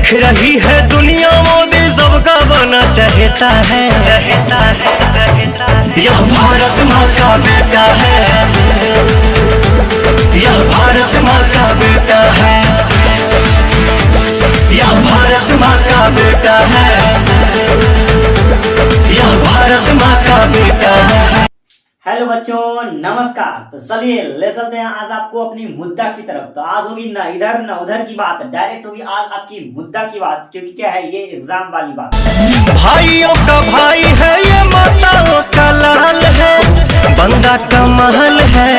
देख रही है दुनिया मोदी सबका बना चाहता है। यह भारत माँ का बेटा है, यह भारत माँ का बेटा है, यह भारत माँ का बेटा है, यह भारत माँ का बेटा है। हेलो बच्चों, नमस्कार। तो चलिए ले चलते हैं आज आपको अपनी मुद्दा की तरफ। तो आज होगी ना इधर ना उधर की बात, डायरेक्ट होगी आज आपकी मुद्दा की बात, क्योंकि क्या है ये एग्जाम वाली बात। भाइयों का भाई है ये, माताओं का लाल है, बंदा का महल है,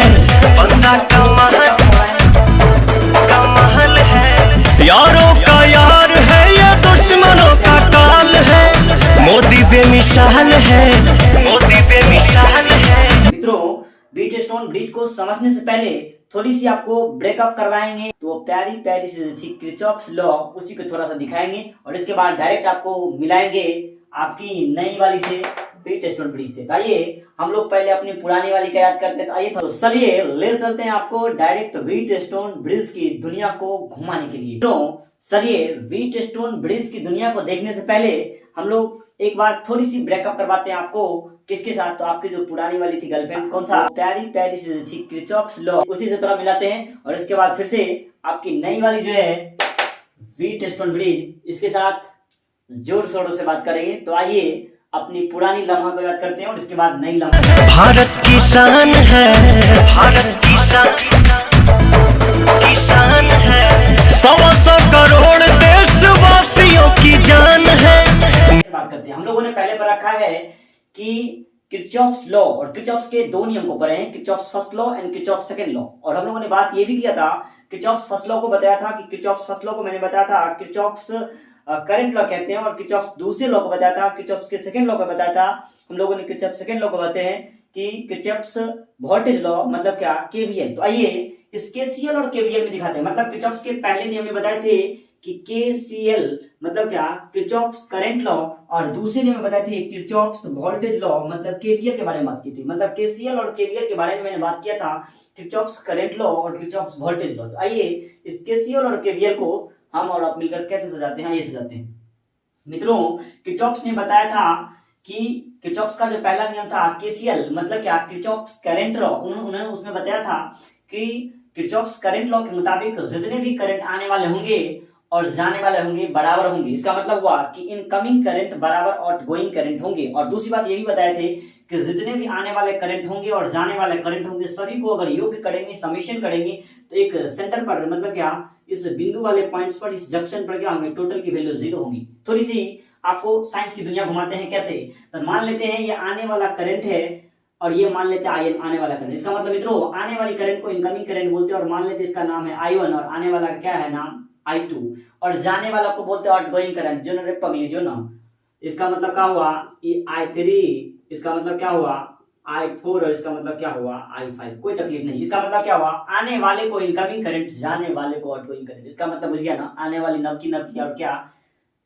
बंदा का महल है, यारों का यार है ये, दुश्मनों का काल है, मोदी बेमिसाल है, मोदी बेमिसाल है। मित्रों, व्हीटस्टोन ब्रिज को समझने से पहले थोड़ी सी आपको ब्रेकअप करवाएंगे। तो प्यारी प्यारी सी किरचॉफ्स लॉ उसी को थोड़ा सा दिखाएंगे और इसके बाद डायरेक्ट आपको मिलाएंगे आपकी नई वाली से व्हीटस्टोन ब्रिज से। आइए हम लोग पहले अपनी पुरानी वाली का याद करते हैं। तो आइए तो चलिए ले चलते हैं आपको डायरेक्ट व्हीटस्टोन ब्रिज की दुनिया को घुमाने के लिए। तो चलिए व्हीटस्टोन ब्रिज की दुनिया को देखने से पहले हम लोग एक बार थोड़ी सी ब्रेकअप करवाते हैं आपको। किसके साथ? तो आपकी जो पुरानी वाली थी गर्लफ्रेंड, कौन सा? प्यारी प्यारी सी थी किरचॉफ्स लॉ, उसी से थोड़ा मिलाते हैं और इसके बाद फिर से आपकी नई वाली जो है व्हीटस्टोन ब्रिज, इसके साथ जोर शोरों से बात करेंगे। तो आइए अपनी पुरानी लम्हा को याद करते हैं और इसके बाद नई लम्हा। भारत की शान है, भारत की शान है, 100 करोड़ देशवासियों की जान है। बात करते हैं, हम लोगों ने पहले पर रखा है कि किरचॉफ्स लॉ और किरचॉफ्स के दो नियम को पढ़े हैं, Kirchhoff's first law and Kirchhoff's second law. और हम लोगों ने बात ये भी किया था, किरचॉफ्स फर्स्ट लॉ को बताया था कि किरचॉफ्स फर्स्ट लॉ को मैंने बताया था किरचॉफ्स करंट लॉ कहते हैं, और किरचॉफ्स दूसरे लॉ को बताया था किरचॉफ्स के सेकंड लॉ को बताया था। हम लोगों ने किरचॉफ्स सेकंड लॉ को बताते हैं कि किरचॉफ्स वोल्टेज लॉ, मतलब क्या? केवीएल। तो आइए इस केसीएल और केवीएल में दिखाते हैं। मतलब किरचॉफ्स के पहले नियम में बताए थे कि केसीएल मतलब क्या? किरचॉफ्स करंट लॉ, और दूसरे नियम में बताए थे किरचॉफ्स वोल्टेज लॉ, मतलब केवीएल के बारे में बात की थी। मतलब केसीएल और केवीएल के बारे में मैंने बात किया था, किरचॉफ्स करंट लॉ और किरचॉफ्स वोल्टेज लॉ। तो आइए इस केसीएल और केवीएल को हम और आप मिलकर कैसे सजाते हैं, ये सजाते हैं। मित्रों, किरचॉफ्स ने बताया था कि किरचॉफ्स का जो पहला नियम था केसीएल मतलब क्या? Kirchhoff's current law. उन्होंने उसमें बताया था कि किरचॉफ्स करंट लॉ के मुताबिक जितने भी करंट आने वाले होंगे और जाने वाले होंगे बराबर होंगे। इसका मतलब हुआ कि इनकमिंग करंट बराबर आउटगोइंग करंट होंगे। और दूसरी बात ये भी बताए थे कि जितने भी आने वाले करंट होंगे और जाने वाले करंट होंगे, सभी को अगर योग करेंगे, समेशन करेंगे, तो एक सेंटर पर मतलब क्या? इस बिंदु वाले पॉइंट्स पर, इस जंक्शन पर क्या होंगे? टोटल की वैल्यू 0 होगी। थोड़ी सी आपको साइंस की दुनिया घुमाते हैं। कैसे? तो मान लेते हैं ये आने वाला करंट है और ये मान लेते हैं I1 आने वाला करंट। इसका मतलब मित्रों आने वाली करंट को इनकमिंग करंट बोलते हैं और मान लेते हैं इसका नाम है I1 और आने वाला क्या है नाम? I2। और जाने वाला को बोलते हैं आउटगोइंग करंट, जो ना पगली जो ना। इसका मतलब क्या हुआ? ये I3, इसका मतलब क्या हुआ? I4 और इसका मतलब क्या हुआ? I5। कोई तकलीफ नहीं। इसका मतलब क्या हुआ? आने वाले को इनकमिंग करंट, जाने वाले को आउटगोइंग करंट। इसका मतलब बुझ गया ना? आने वाली नव की और क्या?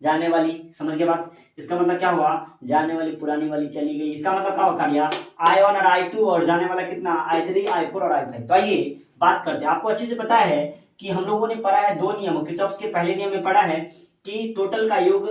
जाने वाली। समझ के बात? इसका मतलब क्या हुआ? जाने वाली पुरानी वाली चली गई। इसका मतलब क्या हुआ? कार्या I1 और I2 और जाने वाला कितना? I3, I4 और I5। तो आइए बात करते हैं। आपको अच्छे से पता है कि हम लोगों ने पढ़ा है दो नियम। किरचॉफ्स के पहले नियम में पढ़ा है कि टोटल का योग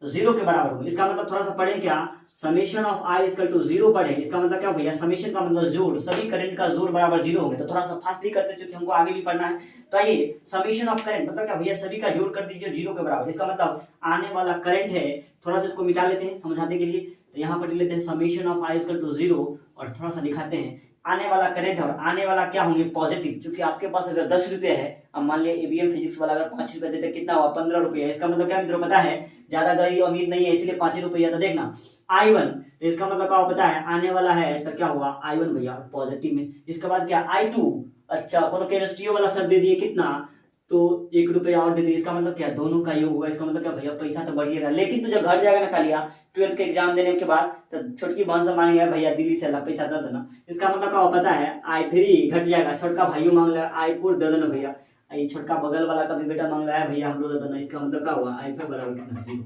0 के बराबर होगा। इसका मतलब थोड़ा सा पढ़े क्या? Summation of I equal to 0 पढ़े। इसका मतलब क्या भैया? समेशन का मतलब जोड़, सभी करंट का जोड़ बराबर 0 होगा। तो थोड़ा सा फास्टली करते हैं क्योंकि हमको आगे भी पढ़ना है। तो आइए समेशन ऑफ करंट मतलब क्या भैया? सभी का जोड़ कर दीजिए 0 के बराबर। इसका मतलब आने वाला करंट है। थोड़ा सा इसको मिटा लेते हैं समझाने के लिए। तो यहाँ पर लेते हैं summation of I equal to 0 और थोड़ा सा दिखाते हैं आने वाला करंट और आने वाला क्या होंगे? पॉजिटिव। क्योंकि आपके पास अगर 10 रुपए है, अब मान लिया एबीएम फिजिक्स वाला अगर 5 रुपए देते कितना हुआ? 15 रुपया। इसका मतलब क्या मित्रों पता है? ज्यादा गरीब अमीर नहीं है इसलिए 5 रुपया। तो देखना I1, तो इसका मतलब क्या पता है? आने वाला है तो क्या हुआ? I1 भैया पॉजिटिव में। इसके बाद क्या? I2। अच्छा कोनो केमिस्ट्री वाला सर दे दिए कितना? तो 1 रुपया और दे दिए। इसका मतलब क्या? दोनों का योग होगा। इसका मतलब क्या भैया? पैसा तो बढ़िएगा। लेकिन तो जब घर जाएगा ना खालिया 12th के एग्जाम देने के बाद, तो छोटकी बहन से मांगेगा भैया दिल्ली से ला पैसा दे देना। इसका मतलब क्या पता है? I3 घट जाएगा। छोटका भाइयों मांग रहा है I4 दे देना भैया। ये छोटका बगल वाला का भी बेटा मांग रहा है भैया हम लोग दे देना। इसका मतलब क्या हुआ? I5 बराबर कितना? 0।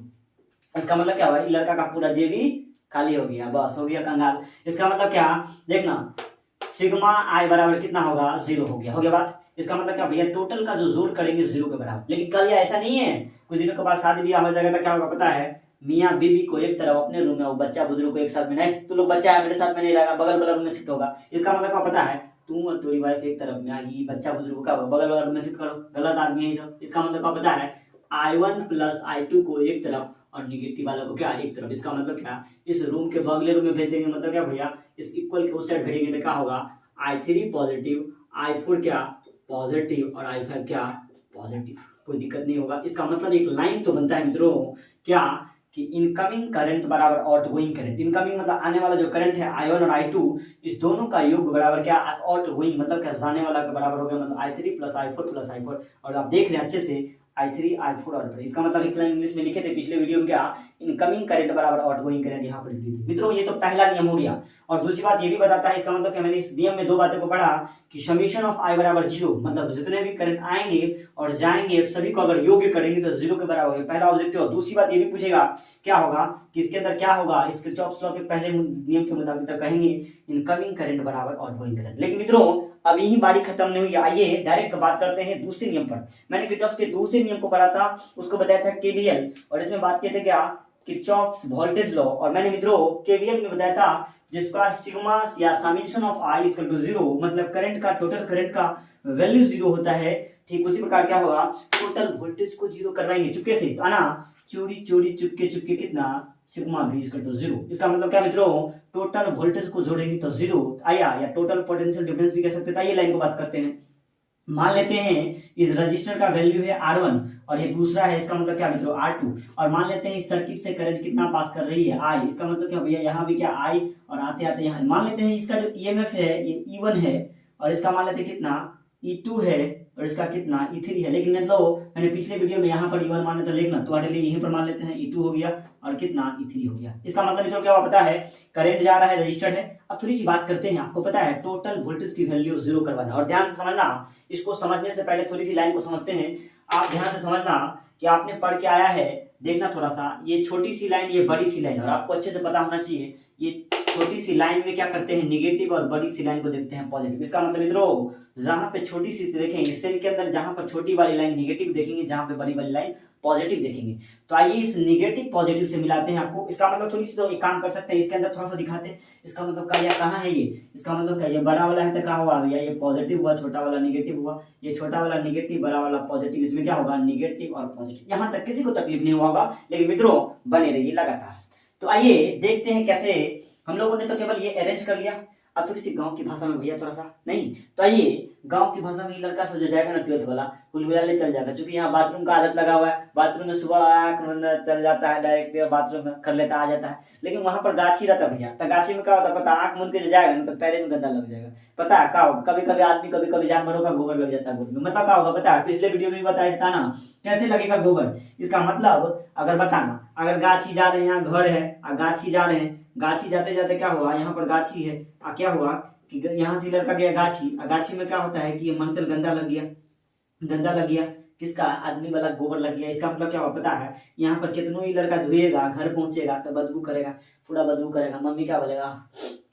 इसका मतलब क्या हुआ? लड़का का पूरा जेबी खाली हो गया, बस हो गया कंगाल। इसका मतलब क्या? देखना सिग्मा I बराबर कितना होगा? 0 हो गया। हो गया बात? इसका मतलब क्या भैया, टोटल का जो जोड़ करेंगे 0 के बराबर। लेकिन कल ऐसा नहीं है, कुछ दिनों के बाद शादी ब्याह हो जाएगा तो क्या होगा पता है, मियाँ बीवी को एक तरफ अपने रूम में और बच्चा बुजुर्ग को एक साथ में, नहीं तो लोग बच्चा है मेरे साथ में नहीं रहेगा, बगल बगल रूम में शिफ्ट होगा। इसका मतलब क्या पता है, तुम और तुम्हारी वाइफ एक तरफ में आएगी, बच्चा बुजुर्ग का बगल बगल रूम में शिफ्ट करो, गलत आदमी है सब। इसका मतलब क्या पता है, I1 प्लस I2 को एक तरफ और निगेटिव वाला को क्या एक तरफ। इसका मतलब क्या, इस रूम के बगले रूम में भेज देंगे, मतलब क्या भैया, इस इक्वल के उस साइड भेजेंगे तो क्या होगा, I3 पॉजिटिव, I4 क्या पॉजिटिव और I5 क्या पॉजिटिव, कोई दिक्कत नहीं होगा। इसका मतलब एक लाइन तो बनता है मित्रों, क्या कि इनकमिंग करंट बराबर आउटगोइंग करंट। इनकमिंग मतलब आने वाला जो करंट है I1 और I2, इस दोनों का योग बराबर क्या आउटगोइंग मतलब क्या जाने वाला के बराबर हो गया, मतलब I3 plus I4 plus I4। और आप देख रहे हैं अच्छे से I3 I4 और इसका मतलब इंग्लिश में लिखे थे पिछले वीडियो में, क्या इनकमिंग करंट बराबर आउटगोइंग करंट यहाँ पर लिख दी थी मित्रों। ये तो पहला नियम हो गया। और दूसरी बात ये भी बताता है, इसका मतलब क्या, मैंने इस नियम में दो बातें को पढ़ा कि समीशन ऑफ I बराबर 0, मतलब जितने भी करंट आएंगे और जाएंगे सभी को अगर योग्य करेंगे तो 0 के बराबर होगा, पहला ऑब्जेक्टिव। दूसरी बात ये भी पूछेगा क्या होगा कि इसके अंदर क्या होगा, इस किरचॉफ्स लॉ के पहले नियम के मुताबिक तो कहेंगे इनकमिंग करंट बराबर आउटगोइंग करंट। लेकिन मित्रों अभी ही बारी खत्म नहीं हुई, आइए डायरेक्ट बात करते हैं दूसरे नियम पर। मैंने किरचॉफ्स के दूसरे नियम को पढ़ा था, उसको बताया था केवीएल, और इसमें बात किए थे क्या किरचॉफ्स वोल्टेज लॉ। और मैंने मित्रों केवीएल में बताया था जिसका सिग्मा या summation of I equal to 0, मतलब करंट का टोटल करंट का वैल्यू 0 होता है। ठीक उसी प्रकार क्या होगा, टोटल वोल्टेज को 0 करवाएंगे चुपके से, है ना, चोरी चोरी चुपके चुपके कितना सिग्मा भी इक्वल टू 0। इसका मतलब क्या मित्रों, टोटल वोल्टेज को जोड़ेंगे तो 0 आया, या टोटल पोटेंशियल डिफरेंस भी कह सकते हैं। ये लाइन को बात करते हैं, मान लेते हैं इस रजिस्टर का वैल्यू है R1 और ये दूसरा है, इसका मतलब क्या मित्रों R2, और मान लेते हैं इस सर्किट से करंट कितना पास कर रही है I। इसका मतलब क्या भैया, यहाँ भी क्या I, और आते आते यहाँ मान लेते हैं इसका जो EMF है ये E1 है, और इसका मान लेते हैं कितना E2 है, और इसका कितना E3 है। लेकिन मतलब मैंने पिछले वीडियो में यहाँ पर E1 मान लेते लेना, तुम्हारे लिए यहीं पर मान लेते हैं E2 हो गया और कितना E3 हो गया। इसका मतलब मित्रों क्या पता है, करंट जा रहा है, रजिस्टर्ड है। अब थोड़ी सी बात करते हैं, आपको पता है टोटल वोल्टेज की वैल्यू 0 करवाना। और ध्यान से समझना, इसको समझने से पहले थोड़ी सी लाइन को समझते हैं। आप ध्यान से समझना कि आपने पढ़ के आया है, देखना थोड़ा सा, ये छोटी सी लाइन ये बड़ी सी लाइन, और आपको अच्छे से पता होना चाहिए ये छोटी सी लाइन में क्या करते हैं निगेटिव, और बड़ी सी लाइन को देखते हैं पॉजिटिव। इसका मतलब मित्रों जहां पे छोटी सी देखेंगे सेल के अंदर, जहां पर छोटी वाली लाइन निगेटिव देखेंगे, जहां पे बड़ी वाली लाइन पॉजिटिव देखेंगे। तो आइए इस निगेटिव पॉजिटिव से मिलाते हैं आपको। इसका मतलब थोड़ी सी तो एक काम कर सकते हैं, इसके अंदर थोड़ा सा दिखाते हैं। इसका मतलब क्या, कहाँ है ये, इसका मतलब क्या, ये बड़ा वाला है तो कहाँ हुआ भैया, ये पॉजिटिव हुआ, छोटा वाला निगेटिव हुआ, ये छोटा वाला निगेटिव, बड़ा वाला पॉजिटिव। इसमें क्या होगा निगेटिव और पॉजिटिव। यहाँ तक किसी को तकलीफ नहीं होगा, लेकिन मित्रों बने रहिए लगातार। तो आइए देखते हैं कैसे। हम लोगों ने तो केवल ये अरेंज कर लिया, अब थोड़ी सी गांव की भाषा में भैया थोड़ा सा नहीं, तो आइए गांव की भाषा में लड़का सब जो जाएगा ना 12th वाला, कुल मिला ले चल जाएगा, क्योंकि यहाँ बाथरूम का आदत लगा हुआ है। बाथरूम में सुबह आंख बंद चल जाता है, डायरेक्ट बाथरूम में कर लेता आ जाता है। लेकिन वहां पर गाछी रहता भैया, तो गाछी में क्या होता है पता, आंख मूंद के जाएगा ना तो पैरे में गंदा लग जाएगा। पता है क्या होगा, कभी कभी आदमी कभी कभी जानवरों का गोबर लग जाता है गोबर में। मतलब क्या होगा पता है, पिछले वीडियो में भी बताया था ना कैसे लगेगा गोबर। इसका मतलब अगर बताना, अगर गाछी जा रहे हैं, यहाँ घर है और गाछी जा रहे हैं, गाछी जाते जाते क्या हुआ, यहाँ पर गाछी है, क्या हुआ कि यहाँ से लड़का गया गाछी, गाछी में क्या होता है कि ये मंचल गंदा लग गया, गंदा लग गया, किसका आदमी वाला गोबर लग गया। इसका मतलब क्या हुआ पता है, यहाँ पर कितनों ही लड़का धुएगा, घर पहुंचेगा तो बदबू करेगा, पूरा बदबू करेगा। मम्मी क्या बोलेगा,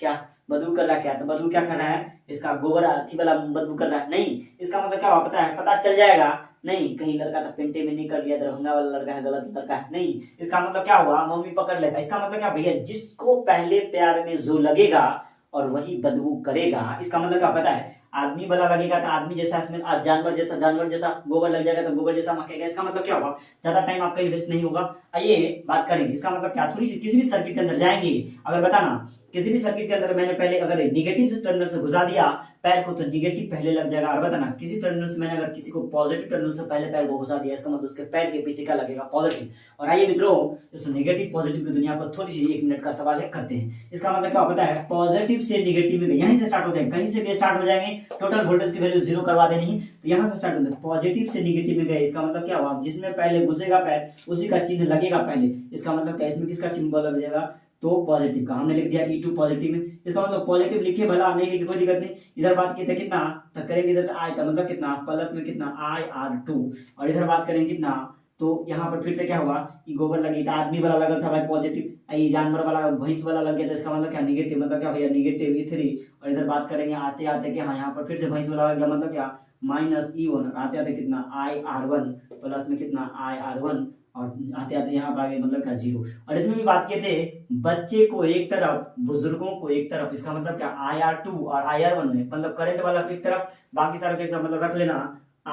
क्या बदबू कर रहा है, क्या तो बदबू क्या कर रहा है, इसका गोबर अथी वाला बदबू कर रहा है। नहीं, इसका मतलब क्या हुआ पता है, पता चल जाएगा। नहीं, कहीं लड़का तो पेंटे में नहीं कर लिया, दरभंगा वाला लड़का है, गलत लड़का है। नहीं, इसका मतलब क्या हुआ, मम्मी पकड़ लेगा। इसका मतलब क्या भैया, जिसको पहले प्यार में जो लगेगा और वही बदबू करेगा। इसका मतलब क्या पता है, आदमी वाला लगेगा तो आदमी जैसा, इसमें जानवर जैसा गोबर लग जाएगा तो गोबर जैसा महकेगा। इसका मतलब क्या होगा, ज्यादा टाइम आपका इन्वेस्ट नहीं होगा। आइए बात करेंगे इसका मतलब क्या। थोड़ी सी किसी भी सर्किट के अंदर जाएंगे, अगर बताना किसी भी सर्किट के अंदर मैंने पहले अगर निगेटिव टर्मिनल से घुसा दिया पैर को तो निगेटिव पहले लग जाएगा। और बताना किसी टर्मिनल से मैंने अगर किसी को पॉजिटिव टर्मिनल से पहले पैर को घुसा दिया, इसका मतलब उसके पैर के पीछे क्या लगेगा, पॉजिटिव। और आइए मित्रों इस नेगेटिव पॉजिटिव की दुनिया को थोड़ी सी 1 मिनट का सवाल है करते हैं। इसका मतलब क्या पता है, पॉजिटिव से निगेटिव में यहीं से स्टार्ट होते हैं, कहीं से भी स्टार्ट हो जाएंगे। टोटल वोल्टेज की वैल्यू 0 करवा देनी है, तो यहाँ से स्टार्ट होते हैं, पॉजिटिव से निगेटिव में गए। इसका मतलब क्या हुआ, जिसमें पहले घुसेगा पैर उसी का चिन्ह लगेगा पहले। इसका मतलब क्या, इसमें किसका चिन्ह लग जाएगा, तो पॉजिटिव का। हमने लिख दिया E2 पॉजिटिव में। इसका मतलब पॉजिटिव लिखिए भला, नहीं लिखे कोई दिक्कत नहीं। इधर बात की थी कितना, तो करेंगे इधर से I था, मतलब कितना प्लस में कितना IR2, और इधर बात करेंगे कितना, तो यहाँ पर फिर से क्या हुआ, ये गोबर लगी था, आदमी वाला लगा था भाई पॉजिटिव, ये जानवर वाला भैंस वाला लग गया था। इसका मतलब क्या निगेटिव, मतलब क्या भैया निगेटिव E3। और इधर बात करेंगे आते आते कि हाँ यहाँ पर फिर से भैंस वाला लग गया, मतलब क्या माइनस E1 और आते आते कितना IR1 प्लस में कितना IR1 और आते आते यहाँ पर आ गए मतलब क्या 0। और इसमें भी बात किए थे बच्चे को एक तरफ बुजुर्गों को एक तरफ, इसका मतलब क्या IR2 और IR1 में मतलब करंट वाला को एक तरफ बाकी सारे को एक तरफ, मतलब रख लेना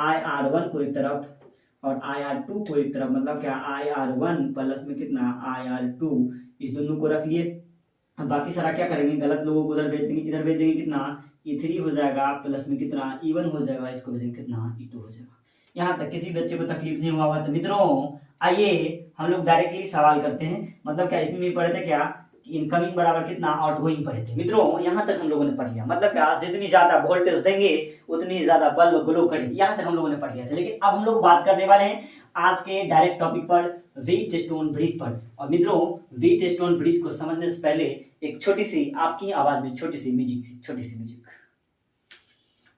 IR1 को एक तरफ और IR2 को एक तरफ, मतलब क्या IR1 प्लस में कितना IR2, इस दोनों को रख लिए। अब बाकी सारा क्या करेंगे, गलत लोगों को उधर भेज देंगे, इधर भेज देंगे कितना E3 हो जाएगा प्लस में कितना E1 हो जाएगा, इसको भेजेंगे कितना E2 हो जाएगा। यहाँ तक किसी बच्चे को तकलीफ नहीं हुआ होगा। तो मित्रों आइए हम लोग डायरेक्टली सवाल करते हैं, मतलब क्या इसमें भी पढ़े थे क्या इनकमिंग बराबर कितना आउटगोइंग पढ़े थे। मित्रों यहाँ तक हम लोगों ने पढ़ लिया, मतलब क्या जितनी ज्यादा वोल्टेज देंगे उतनी ज्यादा बल्ब ग्लो करेगी, यहाँ तक हम लोगों ने पढ़ लिया था। लेकिन अब हम लोग बात करने वाले हैं आज के डायरेक्ट टॉपिक पर, व्हीटस्टोन ब्रिज पर। और मित्रों व्हीटस्टोन ब्रिज को समझने से पहले एक छोटी सी आपकी आवाज में छोटी सी म्यूजिक।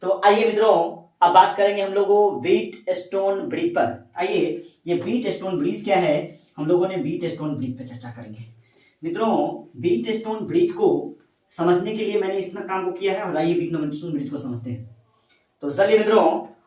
तो आइए मित्रों अब बात करेंगे हम लोगों व्हीटस्टोन ब्रिज पर। आइए ये व्हीटस्टोन ब्रिज क्या है, हम लोगों ने व्हीटस्टोन ब्रिज पर चर्चा करेंगे। मित्रों व्हीटस्टोन ब्रिज को समझने के लिए मैंने इतना काम को किया है, और आइए व्हीटस्टोन ब्रिज को समझते हैं। तो चलिए मित्रों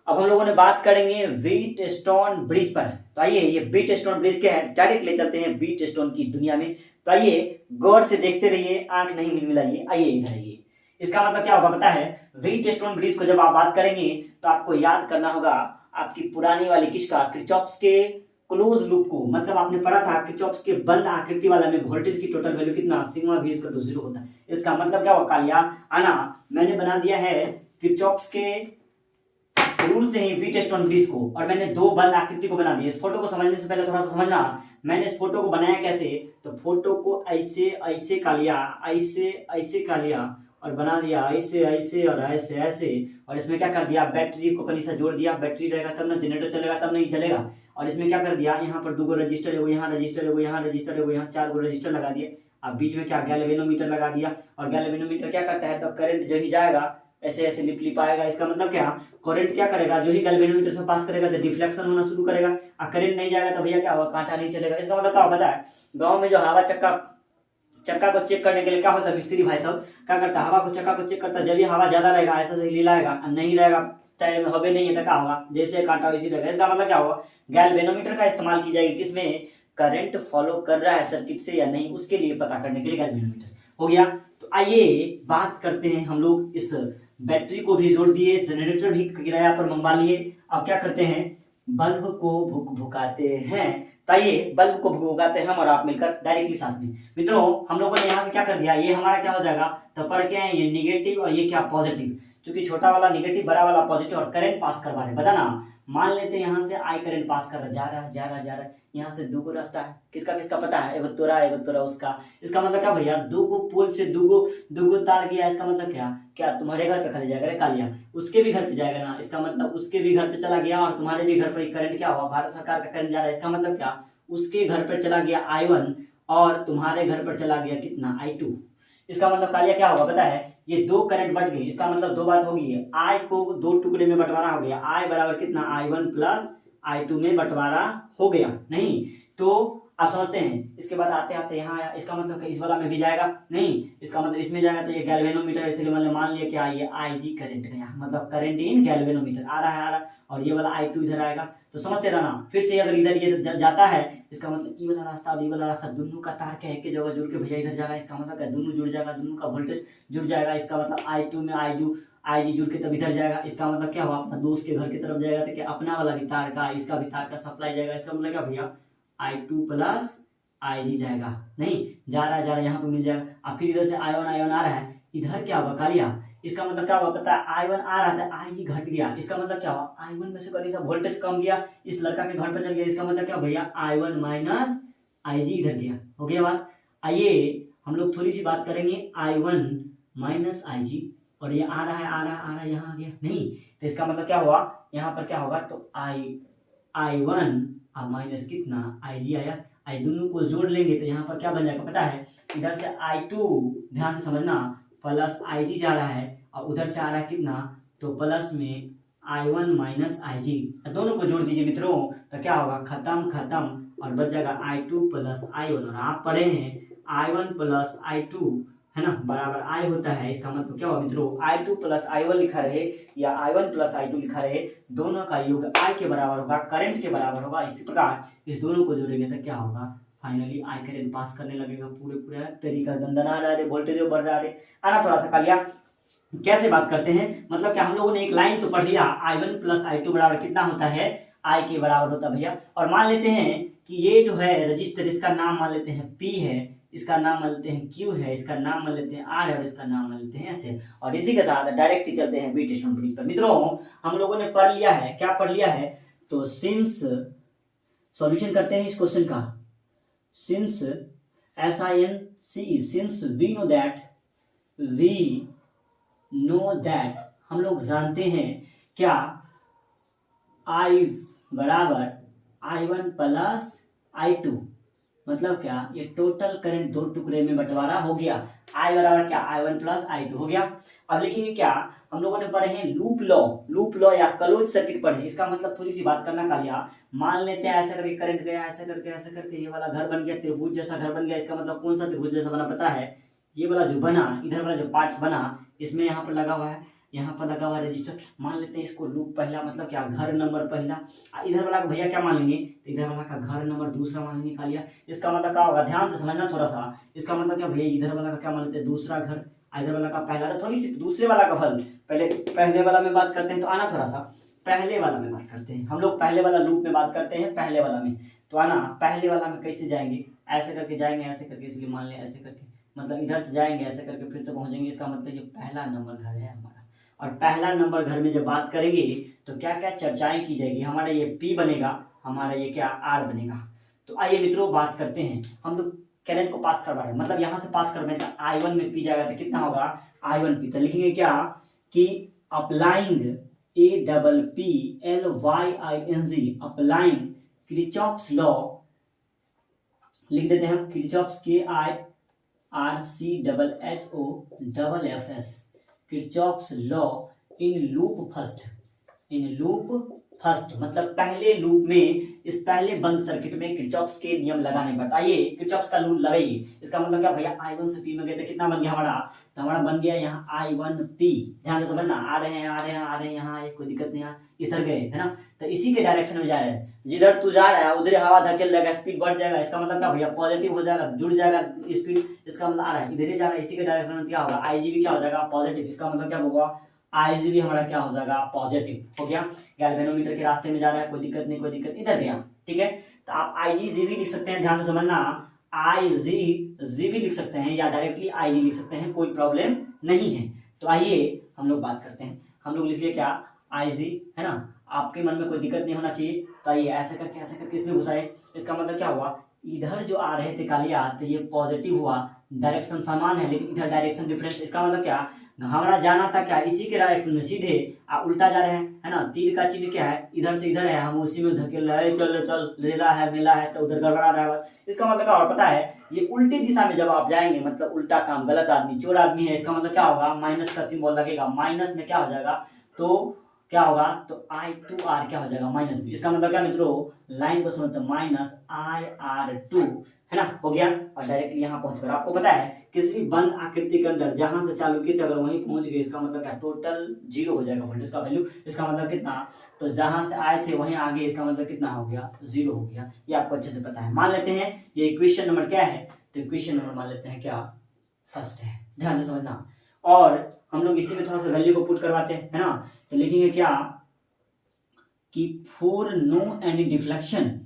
अब हम लोगों ने बात करेंगे व्हीटस्टोन ब्रिज पर। तो आइए ये व्हीटस्टोन ब्रिज क्या है, डायरेक्ट ले चलते हैं व्हीटस्टोन की दुनिया में। तो आइए गौर से देखते रहिए, आंख नहीं मिलमिलाइए। आइए इधर आइए, इसका मतलब क्या होगा पता है, व्हीटस्टोन ब्रिज को जब आप बात करेंगे तो आपको याद करना होगा आपकी पुरानी वाली किसका, किरचॉफ्स के क्लोज लूप को। मतलब आपने पढ़ा था किरचॉफ्स के बंद आकृति वाला में वोल्टेज की टोटल वैल्यू कितना सिग्मा V इक्वल टू 0 होता है। इसका मतलब क्या हुआ कालिया आना, मैंने बना दिया है किरचॉफ्स के रूल से ही व्हीटस्टोन ब्रिज को, और मैंने दो बंद आकृति को बना दिया। इस फोटो को समझने से पहले थोड़ा सा समझना, मैंने इस फोटो को बनाया कैसे, तो फोटो को ऐसे ऐसे का लिया, ऐसे का लिया और बना दिया ऐसे ऐसे और ऐसे ऐसे, और इसमें क्या कर दिया बैटरी को कहीं से जोड़ दिया, बैटरी रहेगा तब ना जनरेटर चलेगा, तब नहीं चलेगा। और इसमें क्या कर दिया, यहाँ पर 2 रजिस्टर है, वो यहाँ रजिस्टर है, वो यहाँ रजिस्टर है, वो यहाँ 4 रजिस्टर लगा दिए। अब बीच में क्या गैल्वेनोमीटर लगा दिया, और गैल्वेनोमीटर क्या करता है, तो करंट जो ही जाएगा ऐसे ऐसे लिप आएगा। इसका मतलब क्या, करंट क्या करेगा, जो ही गैल्वेनोमीटर से पास करेगा तो डिफ्लेक्शन होना शुरू करेगा, और करंट नहीं जाएगा तो भैया क्या होगा, कांटा नहीं चलेगा। इसका मतलब क्या होता है, गाँव में जो हवा चक्का को चेक करने के लिए क्या होता है, मिस्त्री भाई साहब क्या करता है, हवा को चक्का को चेक करता है। जब भी हवा ज्यादा रहेगा ऐसा से हिलाएगा, नहीं रहेगा टायर में हवा नहीं है तो क्या होगा, जैसे कांटा वैसे रहेगा। इसका मतलब क्या होगा, गैल्वेनोमीटर का इस्तेमाल की जाएगी किसमें, करंट फॉलो कर रहा है सर्किट से या नहीं, उसके लिए पता करने के लिए गैल्वेनोमीटर हो गया। तो आइए बात करते हैं, हम लोग इस बैटरी को भी जोड़ दिए, जनरेटर भी किराया पर मंगवा लिए। अब क्या करते हैं, बल्ब को भुकाते हैं। ताइए बल्ब को भुकाते हैं हम और आप मिलकर डायरेक्टली साथ में। मित्रों हम लोगों ने यहाँ से क्या कर दिया, ये हमारा क्या हो जाएगा, तो पढ़ के आए ये निगेटिव और ये क्या पॉजिटिव, क्योंकि छोटा वाला निगेटिव बड़ा वाला पॉजिटिव, और करंट पास करवा रहे बताना। मान लेते हैं यहाँ से आई करंट पास कर रहा, जा रहा, यहाँ से 2 रास्ता है, किसका किसका पता है, एगो तोरा उसका। इसका मतलब क्या भैया, 2 पोल से 2 तार गया। इसका मतलब क्या तुम्हारे घर पे खाली जाएगा रे कालिया, उसके भी घर पे जाएगा ना, इसका मतलब उसके भी घर पे चला गया, और तुम्हारे भी घर पर करंट क्या हुआ, भारत सरकार का करंट जा रहा है। इसका मतलब क्या, उसके घर पर चला गया I1 और तुम्हारे घर पर चला गया कितना I2। इसका मतलब कालिया क्या होगा पता है, ये 2 करंट बढ़ गए। इसका मतलब 2 बात होगी, I को 2 टुकड़े में बंटवारा हो गया, I बराबर कितना I1 प्लस I2 में बंटवारा हो गया नहीं। तो आप समझते हैं, इसके बाद आते आते यहाँ आया, इसका मतलब इस वाला में भी जाएगा नहीं, इसका मतलब इसमें जाएगा तो ये गैल्वेनोमीटर, इसलिए मतलब मान लिया क्या ये IG करंट गया, मतलब करंट इन गैल्वेनोमीटर आ रहा है, और ये वाला I2 इधर आएगा। तो समझते रहना, फिर से अगर इधर ये जाता है, इसका मतलब ई वाला रास्ता और ई वाला रास्ता दोनों का तार क्या एक जगह जुड़ के भैया इधर जाएगा। इसका मतलब क्या, दोनों जुड़ जाएगा, दोनों का वोल्टेज जुड़ जाएगा। इसका मतलब I2 में IG जुड़ के तब इधर जाएगा। इसका मतलब क्या हुआ, अपना दोस्त के घर की तरफ जाएगा तो क्या अपना वाला भी तार का, इसका भी तार का सप्लाई जाएगा। इसका मतलब क्या भैया, I2 प्लस IG जाएगा नहीं, जा रहा यहाँ पे मिल जाएगा। अब फिर इधर से I1 आ रहा है, इधर क्या होगा कालिया, इसका मतलब क्या हुआ पता है, I1 आ रहा था, IG घट गया। इसका मतलब क्या हुआ, I1 में से कहीं सा वोल्टेज कम गया, इस लड़का के घर पर चल गया। इसका मतलब क्या भैया, I1 माइनस IG इधर गया। हो गया बात। आइए हम लोग थोड़ी सी बात करेंगे I1 माइनस IG, और ये आ रहा है यहाँ आ गया नहीं, तो इसका मतलब क्या हुआ, यहाँ पर क्या होगा, तो I1 अब माइनस कितना IG आया, आई दोनों को जोड़ लेंगे तो यहाँ पर क्या बन जाएगा पता है, इधर से I2 ध्यान से समझना प्लस IG जा रहा है, और उधर से आ रहा है कितना, तो प्लस में I1 माइनस IG, दोनों को जोड़ दीजिए मित्रों, तो क्या होगा, खत्म और बच जाएगा I2 प्लस I1। और आप पढ़े हैं I1 प्लस I2 है ना, बराबर I होता है, इसका मतलब क्या होगा मित्रों, I2 प्लस I1 लिखा रहे या I1 प्लस I2 लिखा रहे, दोनों का योग I के बराबर होगा, करंट के बराबर होगा। इसी प्रकार इस दोनों को जोड़ेंगे तो क्या होगा, फाइनली I करंट पास करने लगेगा, पूरे तरीका दंदना रहा है, वोल्टेज बढ़ रहा है। आना थोड़ा सा कालिया कैसे बात करते हैं, मतलब क्या हम लोगों ने एक लाइन तो पढ़ लिया, I1 प्लस I2 बराबर कितना होता है, I के बराबर होता है भैया। और मान लेते हैं कि ये जो है रजिस्टर, इसका नाम मान लेते हैं P है, इसका नाम मान लेते हैं Q है, इसका नाम मान लेते हैं R है और इसका नाम मान लेते हैं S है। और इसी के साथ डायरेक्ट ही चलते हैं बीट स्टोन पर। मित्रों हम लोगों ने पढ़ लिया है, क्या पढ़ लिया है, तो सिंस सॉल्यूशन करते हैं इस क्वेश्चन का, since since we know that हम लोग जानते हैं क्या, I बराबर I1 प्लस I2, मतलब क्या, ये टोटल करंट दो टुकड़े में बंटवारा हो गया। I बराबर क्या, I1 प्लस I2 हो गया। अब लिखेंगे क्या, हम लोगों ने पढ़े हैं लूप लॉ या क्लोज सर्किट पढ़े। इसका मतलब थोड़ी सी बात करना कालिया, मान लेते हैं ऐसा करके करंट गया, ऐसा करके ये वाला घर बन गया, त्रिभुज जैसा घर बन गया। इसका मतलब कौन सा त्रिभुज जैसा बना पता है, ये वाला जो बना, इधर वाला जो पार्ट्स बना, इसमें यहाँ पर लगा हुआ है, यहाँ पर लगा हुआ है रजिस्टर। मान लेते हैं इसको लूप पहला, मतलब क्या, घर नंबर पहला। इधर वाला का भैया क्या मान लेंगे, तो इधर वाला का घर नंबर दूसरा मान लेंगे कालिया। इसका मतलब क्या होगा, ध्यान से समझना थोड़ा सा। इसका मतलब क्या भैया, इधर वाला का क्या मान लेते हैं, दूसरा घर, इधर वाला का पहला। तो थोड़ी सी दूसरे वाला का फल, पहले पहले वाला में बात करते हैं। तो आना थोड़ा सा पहले वाला में बात करते हैं, हम लोग पहले वाला लूप में बात करते हैं, पहले वाला में। तो आना पहले वाला में कैसे जाएंगे, ऐसे करके जाएंगे, ऐसे करके, इसलिए मान लें ऐसे करके, मतलब इधर से जाएंगे ऐसे करके फिर से पहुंचेंगे। इसका मतलब ये पहला नंबर घर है हमारा। और पहला नंबर घर में जब बात करेंगे तो क्या क्या चर्चाएं की जाएगी, हमारा ये P बनेगा, हमारा ये क्या R बनेगा। तो आइए मित्रों बात करते हैं, हम लोग करंट को पास करवा रहे हैं, मतलब यहाँ से पास करवाएं तो I1 में P जाएगा तो कितना होगा, I1P। तो लिखेंगे क्या कि applying APPLYING, applying Kirchhoff's law, लिख देते हैं हम Kirchhoff's KIRCHHOFFS, Kirchhoff's law in loop first, मतलब पहले लूप में, इस पहले बंद सर्किट में किरचॉफ्स के नियम लगाने पर। आइए किरचॉफ्स का लूप लगाइए। इसका मतलब क्या भैया, I1 से P में गए थे, कितना बन गया हमारा, तो हमारा बन गया यहाँ I1P। ध्यान से समझना, आ रहे हैं यहाँ, कोई दिक्कत नहीं, इधर गए है ना, तो इसी के डायरेक्शन में जा रहे हैं, जिधर तू जा रहा है उधर हवा धकेल देगा, स्पीड बढ़ जाएगा। इसका मतलब क्या भैया, पॉजिटिव हो जाएगा, जुड़ जाएगा स्पीड। इसका मतलब आ रहा है इधर ही जा रहा है, इसी के डायरेक्शन में क्या होगा, IG भी क्या हो जाएगा, पॉजिटिव। इसका मतलब क्या होगा, IG भी हमारा क्या हो जाएगा, पॉजिटिव हो गया। गैल्वेनोमीटर के रास्ते में जा रहा है, कोई दिक्कत नहीं, इधर गया, ठीक है। तो आप IG भी लिख सकते हैं, ध्यान से समझना, IG भी लिख सकते हैं या डायरेक्टली IG लिख सकते हैं, कोई प्रॉब्लम नहीं है। तो आइए हम लोग बात करते हैं, हम लोग लिख लिए क्या, IG है ना, आपके मन में कोई दिक्कत नहीं होना चाहिए। तो आइए ऐसे करके इसमें घुसाए। इसका मतलब क्या हुआ, इधर जो आ रहे थे कालिया, तो ये पॉजिटिव हुआ, डायरेक्शन समान है लेकिन इधर डायरेक्शन डिफरेंस। इसका मतलब क्या, हमारा जाना था क्या, इसी के डायरेक्शन में सीधे उल्टा जा रहे हैं, है ना। तीर का चिन्ह क्या है, इधर से इधर है, हम उसी में धकेल रहे, चल रेला है मेला है, तो उधर गड़बड़ा रहा है। इसका मतलब क्या, और पता है ये उल्टी दिशा में जब आप जाएंगे, मतलब उल्टा काम, गलत आदमी, चोर आदमी है, इसका मतलब क्या होगा, माइनस का सिंबल लगेगा, माइनस में क्या हो जाएगा, तो क्या होगा, तो I2R क्या हो जाएगा, माइनस B। इसका मतलब क्या मित्रों, लाइन को समझते माइनस IR2, है ना, हो गया। और डायरेक्टली यहाँ पहुंचकर आपको पता है किसी भी बंद आकृति के अंदर जहां से चालू किए थे अगर वहीं पहुंच गए, इसका मतलब क्या, टोटल 0 हो जाएगा वोल्टेज का वैल्यू। इसका मतलब कितना, तो जहां से आए थे वहीं आगे, इसका मतलब कितना हो गया, 0 हो गया। ये आपको अच्छे से पता है। मान लेते हैं ये इक्वेशन नंबर क्या है, तो इक्वेशन नंबर मान लेते हैं क्या, फर्स्ट है, ध्यान से समझना। और हम लोग इसी में थोड़ा सा वैल्यू को पुट करवाते हैं, है ना। तो लिखेंगे क्या कि फॉर नो एनी डिफ्लेक्शन,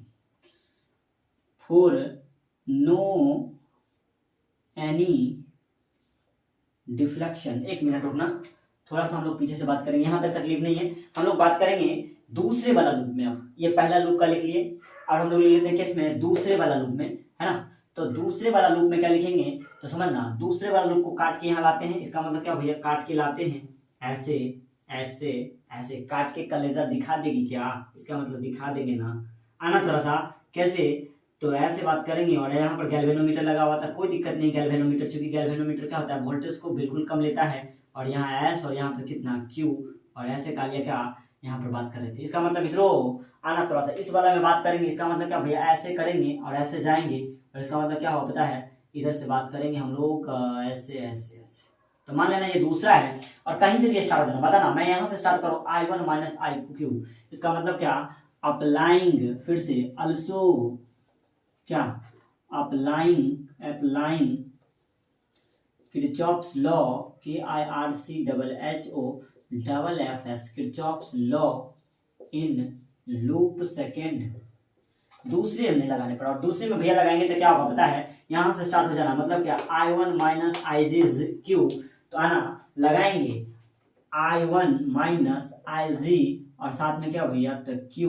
एक मिनट रुकना, थोड़ा सा हम लोग पीछे से बात करेंगे, यहां तक तकलीफ नहीं है। हम लोग बात करेंगे दूसरे वाला लूप में। अब ये पहला लूप का लिख लिए और हम लोग लिख लेते हैं किसमें, दूसरे वाला लूप में, है ना। तो दूसरे वाला लूप में क्या लिखेंगे, तो समझना, दूसरे वाला लूप को काट के यहाँ लाते हैं। इसका मतलब क्या भैया, काट के लाते हैं, ऐसे ऐसे ऐसे काट के कलेजा दिखा देगी क्या, इसका मतलब दिखा देंगे ना। आना थोड़ा सा कैसे, तो ऐसे बात करेंगे। और यहाँ पर गैल्वेनोमीटर लगा हुआ था, कोई दिक्कत नहीं, गैल्वेनोमीटर, चूंकि गैल्वेनोमीटर क्या होता है, वोल्टेज को बिल्कुल कम लेता है। और यहाँ S और यहाँ पर कितना Q, और ऐसे कालिया क्या यहाँ पर बात कर रहे थे। इसका मतलब मित्रों, आना थोड़ा सा इस वाला में बात करेंगे। इसका मतलब क्या भैया, ऐसे करेंगे और ऐसे जाएंगे, और इसका मतलब क्या हो पता है, इधर से बात करेंगे हम लोग ऐसे ऐसे ऐसे। तो मान लेना ये दूसरा है और कहीं से भी स्टार्ट हो जाना, बताना मैं यहाँ से स्टार्ट करूँ I1 माइनस आई क्यू, इसका मतलब क्या, अप्लाइंग, फिर से अल्सो क्या, applying Kirchhoff's law, KIRCHHO Kirchhoff's law in loop second. दूसरे में लगाने पर, और दूसरे में भैया लगाएंगे तो क्या होगा पता है, यहां से स्टार्ट हो जाना, मतलब क्या I1 माइनस IG क्यू, तो आना लगाएंगे I1 माइनस IG और साथ में क्या भैया तो Q,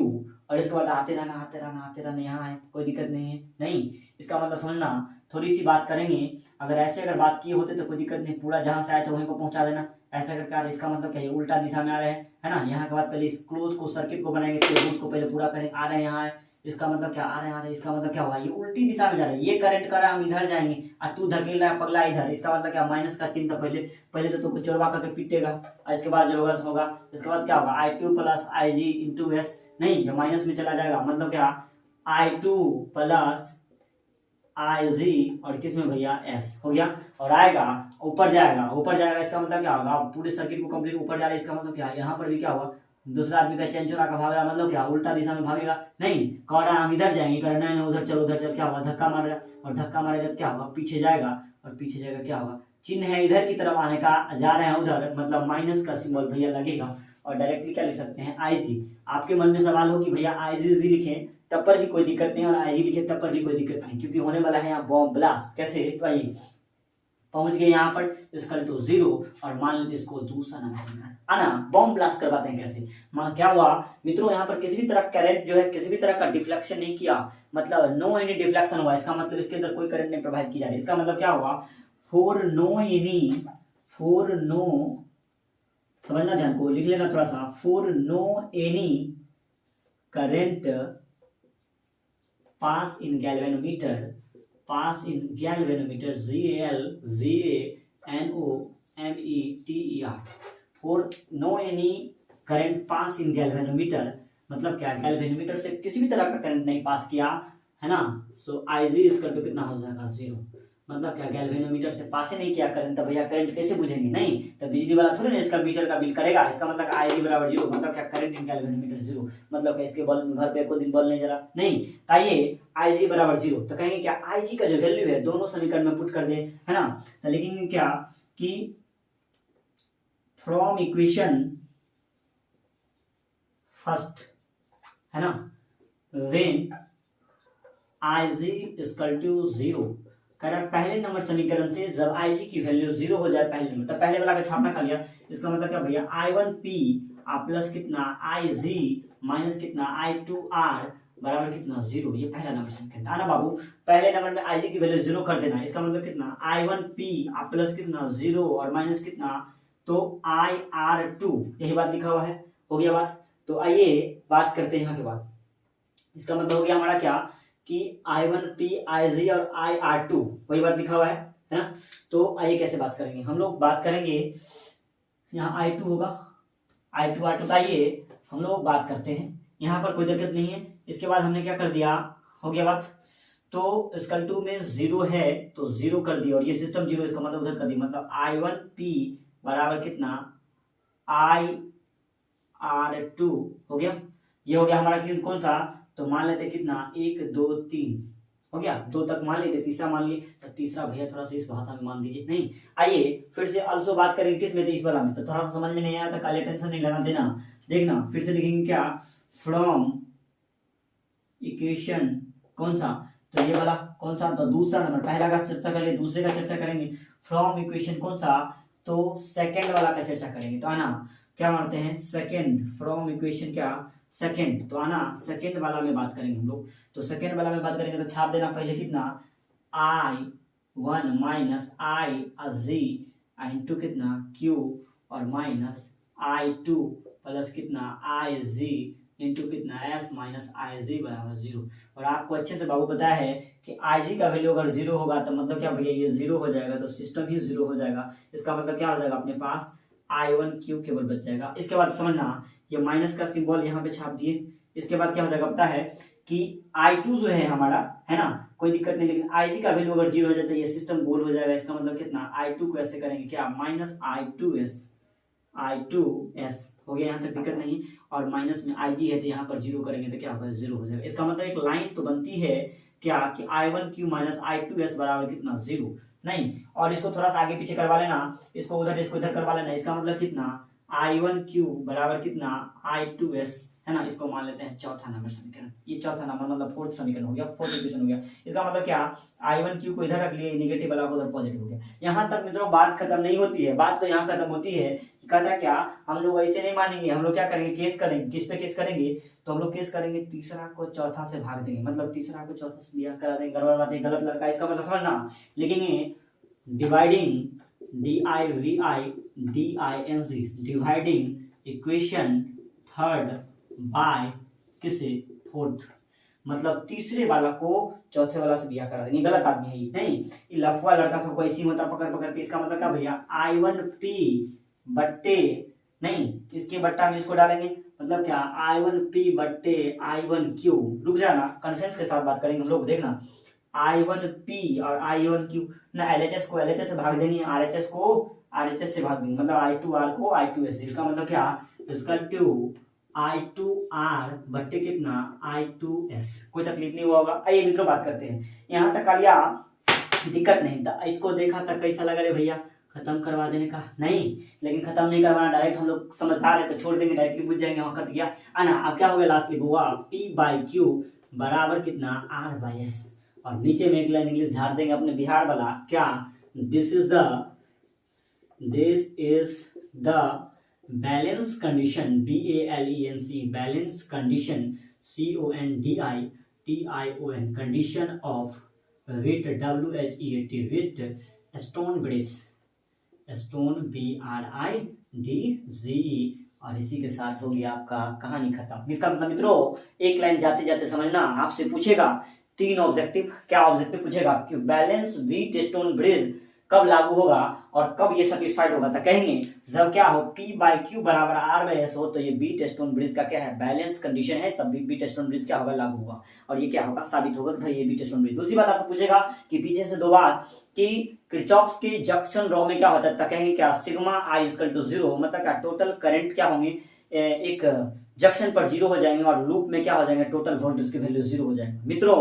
और इसके बाद आते रहना यहाँ है, कोई दिक्कत नहीं है। नहीं, इसका मतलब समझना, थोड़ी सी बात करेंगे, अगर ऐसे अगर बात किए होते तो कोई दिक्कत नहीं, पूरा जहां से आए तो वहीं को पहुंचा देना, ऐसा करके। इसका मतलब क्या है, उल्टा दिशा में आ रहे हैं, है ना। यहाँ के बाद पहले इस क्लोज को, सर्किट को बनाएंगे, क्लोज को पहले पूरा करें, आ रहे हैं यहाँ है, इसका मतलब क्या, आ रहे हैं, इसका मतलब क्या हुआ, ये उल्टी दिशा में जा रहे हैं, ये करंट कर रहा है, हम इधर जाएंगे और तू धकेल रहा है पगला इधर, इसका मतलब क्या, माइनस का चिन्ह, पहले तो तुमको चोरवा करके पीटेगा, और इसके बाद जो होगा सो होगा, इसके बाद क्या होगा I2 plus IG into S, नहीं ये माइनस में चला जाएगा, मतलब क्या I2 प्लस IG और किस में भैया S हो गया, और आएगा ऊपर जाएगा, इसका मतलब क्या होगा, पूरे सर्किट को कंप्लीट ऊपर जा रहा है, इसका मतलब क्या है, यहाँ पर भी क्या हुआ, दूसरा आदमी का चैन चुरा का भाग रहा, मतलब क्या उल्टा दिशा में भागेगा, नहीं कह रहा हम इधर जाएंगे, कह रहा नहीं उधर चल, क्या होगा, धक्का मार रहा, और धक्का मारेगा तो क्या होगा, पीछे जाएगा, और पीछे जाएगा क्या होगा, चिन्ह है इधर की तरफ आने का, जा रहे हैं उधर, मतलब माइनस का सिंबल भैया लगेगा, और डायरेक्टली क्या लिख सकते हैं IG। आपके मन में सवाल हो कि भैया IG लिखें तब पर भी कोई दिक्कत नहीं, और IG लिखे तब पर भी कोई दिक्कत नहीं, क्योंकि होने वाला है यहाँ बॉम्ब ब्लास्ट। कैसे, वही पहुंच गए यहाँ पर, इसका तो 0, और मान लेते इसको दूसरा नंबर आना, बॉम्ब ब्लास्ट करवाते हैं कैसे। क्या हुआ मित्रों, यहाँ पर किसी भी तरह करंट जो है, किसी भी तरह का डिफ्लेक्शन नहीं किया, मतलब नो एनी डिफ्लेक्शन हुआ, इसका मतलब इसके अंदर कोई करंट नहीं प्रवाहित की जा रही, इसका मतलब क्या हुआ, फोर नो, समझना ध्यान को, लिख लेना थोड़ा सा, for no any current pass in galvanometer, GALVANOMETER, for no any current pass in galvanometer, मतलब क्या, गैल्वेनोमीटर से किसी भी तरह का करंट नहीं पास किया, है ना। सो IG इसका तो कितना हो जाएगा 0, मतलब क्या, गैल्वेनोमीटर से पास ही नहीं किया करंट, तो भैया करंट कैसे बुझेंगे, नहीं तो बिजली वाला थोड़ी ना इसका मीटर का बिल करेगा, इसका मतलब IG बराबर 0, मतलब क्या, करंट इन गैल्वेनोमीटर 0, मतलब क्या, इसके बल्ब घर पे कोई दिन बल्ब नहीं जला, नहीं, आइए IG बराबर 0, तो कहेंगे क्या, IG का जो वैल्यू है दोनों समीकरण में पुट कर दे, है ना, तो लिखेंगे क्या कि फ्रॉम इक्वेशन फर्स्ट, है ना, व्हेन IG इक्वल टू 0, कह रहा पहले नंबर समीकरण से जब IG की वैल्यू 0 हो जाए पहले नंबर, तो पहले वाला का छापना खा लिया, इसका मतलब क्या भैया, I1P प्लस कितना IG माइनस कितना I2R बराबर कितना 0, ये पहला नंबर समीकरण था ना बाबू। पहले नंबर में IG की वैल्यू 0 कर देना, इसका मतलब कितना, I1P प्लस कितना 0 और माइनस कितना, तो IR2, यही बात लिखा हुआ है, हो गया बात। तो आइए बात करते हैं यहाँ के बाद, इसका मतलब हो गया हमारा क्या कि I1P IG और IR2, वही बात लिखा हुआ है ना। तो आइए कैसे बात करेंगे, हम लोग बात करेंगे, यहाँ I2 होगा, I2 R2, आइए हम लोग बात करते हैं, यहाँ पर कोई दिक्कत नहीं है। इसके बाद हमने क्या कर दिया, हो गया बात, तो स्कल 2 में 0 है तो 0 कर दिया, और ये सिस्टम 0, इसका मतलब उधर कर दिया, मतलब I1P बराबर कितना, IR2 हो गया, ये हो गया हमारा कौन सा, तो मान लेते कितना, 1 2 3 हो गया, 2 तक मान लेते, तीसरा मान लिए, तो तीसरा भैया थोड़ा सा इस भाषा में मान दीजिए, नहीं। आइए फिर से अल्सो बात करेंगे किस में, तो इस वाला में, तो थोड़ा सा समझ में नहीं आया तो काले टेंशन नहीं लेना देना, देखना फिर से लिखेंगे क्या, फ्रॉम इक्वेशन कौन सा, तो ये वाला कौन सा, तो दूसरा नंबर, पहला का चर्चा कर लिए, दूसरे का चर्चा करेंगे, फ्रॉम इक्वेशन कौन सा, तो सेकंड वाला का चर्चा करेंगे, तो आना क्या मानते हैं, सेकंड, फ्रॉम इक्वेशन क्या, सेकंड, तो आना सेकंड वाला में बात करेंगे हम लोग, तो सेकंड वाला में बात करेंगे तो छाप देना पहले कितना, I1 माइनस IG इंटू कितना Q और माइनस I2 प्लस कितना IG इंटू कितना S माइनस IG बराबर 0। और आपको अच्छे से बाबू पता है कि IG का वैल्यू अगर 0 होगा तो मतलब क्या भैया, ये 0 हो जाएगा, तो सिस्टम ही 0 हो जाएगा, इसका मतलब क्या हो जाएगा, अपने पास I1Q केवल बच जाएगा। इसके बाद समझना, ये माइनस का सिंबल यहाँ पे छाप दिए, इसके बाद क्या हो जाएगा पता है, कि I2 जो है हमारा, है ना, कोई दिक्कत नहीं, लेकिन IG का वैल्यू अगर 0 हो जाता है ये सिस्टम गोल हो जाएगा। इसका मतलब कितना, I2 को ऐसे करेंगे क्या, माइनस I2s हो गया, यहाँ तक दिक्कत नहीं। और माइनस में IG है तो यहाँ पर 0 करेंगे तो क्या होगा, 0 हो जाएगा। इसका मतलब एक लाइन तो बनती है क्या कि I1Q माइनस I2s बराबर कितना, 0 नहीं। और इसको थोड़ा सा आगे पीछे करवा लेना, इसको इधर करवा लेना। इसका मतलब कितना, I1Q बराबर कितना, I2s, है ना। इसको मान लेते हैं चौथा नंबर समीकरण। ये चौथा नंबर मतलब फोर्थ समीकरण हो गया, फोर्थ इक्वेशन हो गया। इसका मतलब क्या, I1Q को इधर रख लिए, नेगेटिव वाला को उधर पॉजिटिव हो गया। यहाँ तक मित्रों बात खत्म नहीं होती है, बात तो यहाँ खत्म होती है कि कहता क्या, हम लोग ऐसे नहीं मानेंगे, हम लोग क्या करेंगे, केस करेंगे। किस पे केस करेंगे, तो हम लोग केस करेंगे तीसरा को चौथा से भाग देंगे, मतलब तीसरा को चौथा से ब्याह करा देंगे। गड़बड़ बात है, गलत लड़का, इसका मतलब समझना। लिखेंगे dividing dividing equation third by किसे, फोर्थ, मतलब तीसरे वाला को चौथे वाला से ब्याह करा देंगे। गलत आदमी है ये, नहीं, ये लफुआ लड़का सबको ऐसे ही होता पकड़ के। इसका मतलब क्या भैया, I1P बट्टे, नहीं, इसके बट्टा में इसको डालेंगे, मतलब क्या, I1P बट्टे I1Q। रुक जाना, कॉन्फ्रेंस के साथ बात करेंगे हम लोग, देखना। I1P और I1Q ना, LHS को LHS से भाग देंगे, RHS को RHS से भाग देंगे, मतलब I2R को I2S। इसका मतलब क्या, इसका 2 I2R बट्टे कितना, I2S। कोई तकलीफ नहीं हुआ होगा। आइए मित्रों बात करते हैं, यहाँ तक आ लिया, दिक्कत नहीं। इसको देखा तक कैसा लगा रे भैया, खत्म करवा देने का, नहीं, लेकिन खत्म नहीं करवाना, डायरेक्ट हम लोग समझदार है तो छोड़ देंगे, डायरेक्टली बुझ जाएंगे, वहाँ कट गया आना। अब क्या हो गया लास्ट में, हुआ P/Q बराबर कितना, R/S। और नीचे में एक लाइन इंग्लिश झाड़ देंगे अपने बिहार वाला, क्या, this is the balance condition, BALENC balance condition, CONDITION condition of RIT WHEAT RIT stone bridge, BRIDGE। और इसी के साथ हो गया आपका कहानी खत्म। इसका मतलब मित्रों एक लाइन जाते जाते समझना, आपसे पूछेगा 3 ऑब्जेक्टिव, क्या ऑब्जेक्टिव पूछेगा कि बैलेंस व्हीट स्टोन ब्रिज कब लागू होगा और कब ये सेटिस्फाइड होगा, तो कहेंगे जब क्या हो, P/Q बराबर R/S हो, तो ये बीट स्टोन ब्रिज का क्या है, बैलेंस कंडीशन है, तब बीट स्टोन ब्रिज क्या होगा, लागू होगा। और ये क्या होगा, साबित होगा कि भाई ये बीट स्टोन ब्रिज। दूसरी बात आपसे पूछेगा कि पीछे से 2 बात कि किरचॉफ्स के जंक्शन लॉ में क्या होता है, तो कहेंगे क्या, सिग्मा I = 0, मतलब क्या, टोटल करंट क्या होंगे, एक जंक्शन पर 0 हो जाएंगे, और लूप में क्या हो जाएंगे, टोटल वोल्टेज की वैल्यू 0 हो जाएंगे। मित्रों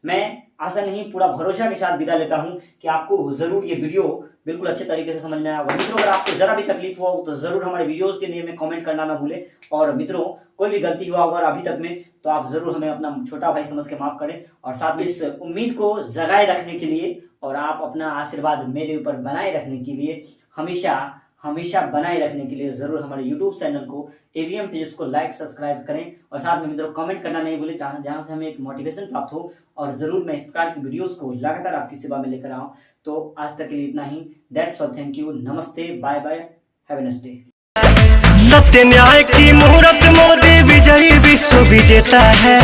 मैं आशा नहीं पूरा भरोसा के साथ विदा लेता हूं कि आपको जरूर ये वीडियो बिल्कुल अच्छे तरीके से समझ में आया होगा। मित्रों अगर आपको जरा भी तकलीफ हो तो जरूर हमारे वीडियोस के नीचे में कमेंट करना ना भूलें। और मित्रों कोई भी गलती हुआ होगा अभी तक में तो आप जरूर हमें अपना छोटा भाई समझ के माफ करें। और साथ में इस उम्मीद को जगाए रखने के लिए और आप अपना आशीर्वाद मेरे ऊपर बनाए रखने के लिए, हमेशा बनाए रखने के लिए जरूर हमारे YouTube चैनल को AVM पेज को लाइक सब्सक्राइब करें। और साथ में मित्रों कमेंट करना नहीं भूलें, जहां से हमें एक मोटिवेशन प्राप्त हो। और जरूर मैं इस प्रकार की वीडियोस को लगातार आपकी सेवा में लेकर आऊं। तो आज तक के लिए इतना ही। दैट्स ऑल, थैंक यू, नमस्ते, bye bye, have a nice day. सत्य न्याय की मुहूर्त मोदी विजयी विश्व विजेता है,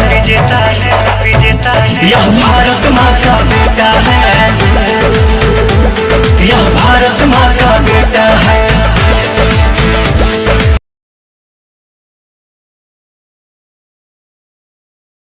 यह भारत